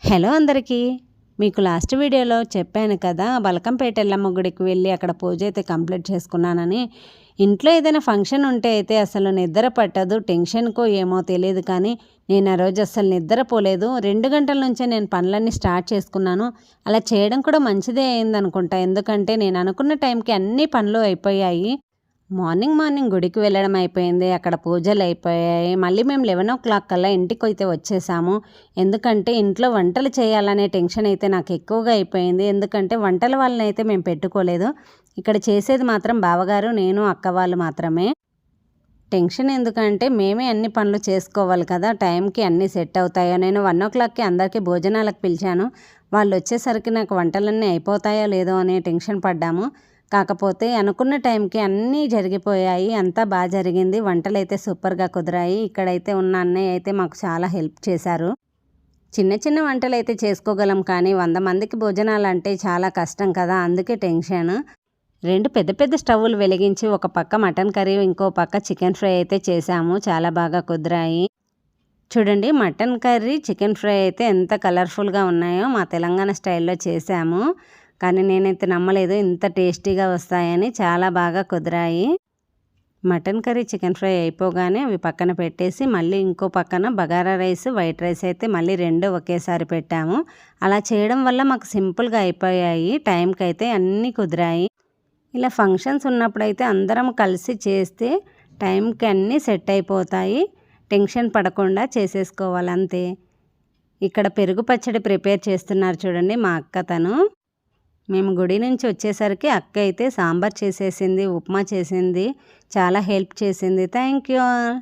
Hello అందరికీ. మీకు last వీడియోలో చెప్పాను కదా, బలకంపేట ఎల్లమ్మ గుడికి వెళ్ళి అక్కడ పూజ అయితే కంప్లీట్ చేసుకున్నానని. ఇంట్లో ఏదైనా ఫంక్షన్ ఉంటే అయితే అసలు నిద్ర పట్టదు, టెన్షన్కో ఏమో తెలియదు, కానీ నేను ఆ రోజు అస్సలు నిద్రపోలేదు. 2 గంటల నుంచే నేను పనులన్నీ స్టార్ట్ చేసుకున్నాను. అలా చేయడం కూడా మంచిదే అయిందనుకుంటా, ఎందుకంటే నేను అనుకున్న టైంకి అన్ని పనులు అయిపోయాయి. మార్నింగ్ గుడికి వెళ్ళడం అయిపోయింది. అక్కడ పూజలు అయిపోయాయి. మళ్ళీ మేము 11:00 కల్లా ఇంటికైతే వచ్చేసాము. ఎందుకంటే ఇంట్లో వంటలు చేయాలనే టెన్షన్ అయితే నాకు ఎక్కువగా అయిపోయింది. ఎందుకంటే వంటల వాళ్ళనైతే మేము పెట్టుకోలేదు. ఇక్కడ చేసేది మాత్రం బావగారు, నేను, అక్క వాళ్ళు మాత్రమే. టెన్షన్ ఎందుకంటే మేమే అన్ని పనులు చేసుకోవాలి కదా, టైంకి అన్నీ సెట్ అవుతాయో. నేను 1:00కి అందరికీ భోజనాలకు పిలిచాను. వాళ్ళు వచ్చేసరికి నాకు వంటలన్నీ అయిపోతాయో లేదో అనే టెన్షన్ పడ్డాము. కాకపోతే అనుకున్న టైంకి అన్నీ జరిగిపోయాయి. అంతా బాగా జరిగింది. వంటలైతే సూపర్గా కుదిరాయి. ఇక్కడైతే ఉన్న అన్నయ్య అయితే మాకు చాలా హెల్ప్ చేశారు. చిన్న చిన్న వంటలైతే చేసుకోగలం, కానీ 100 మందికి భోజనాలంటే చాలా కష్టం కదా, అందుకే టెన్షన్. 2 పెద్ద పెద్ద స్టవ్వులు వెలిగించి ఒక పక్క మటన్ కర్రీ, ఇంకో పక్క చికెన్ ఫ్రై అయితే చేశాము. చాలా బాగా కుదిరాయి. చూడండి, మటన్ కర్రీ, చికెన్ ఫ్రై అయితే ఎంత కలర్ఫుల్గా ఉన్నాయో. మా తెలంగాణ స్టైల్లో చేశాము, కానీ నేనైతే నమ్మలేదు ఇంత టేస్టీగా వస్తాయని. చాలా బాగా కుదిరాయి. మటన్ కర్రీ, చికెన్ ఫ్రై అయిపోగానే అవి పక్కన పెట్టేసి మళ్ళీ ఇంకో పక్కన బగారా రైస్, వైట్ రైస్ అయితే మళ్ళీ 2 ఒకేసారి పెట్టాము. అలా చేయడం వల్ల మాకు సింపుల్గా అయిపోయాయి. టైంకి అయితే అన్నీ కుదిరాయి. ఇలా ఫంక్షన్స్ ఉన్నప్పుడైతే అందరం కలిసి చేస్తే టైంకి అన్నీ సెట్ అయిపోతాయి. టెన్షన్ పడకుండా చేసేసుకోవాలి అంతే. ఇక్కడ పెరుగు పచ్చడి ప్రిపేర్ చేస్తున్నారు చూడండి మా అక్క తను. మేము గుడి నుంచి వచ్చేసరికి అక్క అయితే సాంబార్ చేసేసింది, ఉప్మా చేసింది, చాలా హెల్ప్ చేసింది. Thank you all.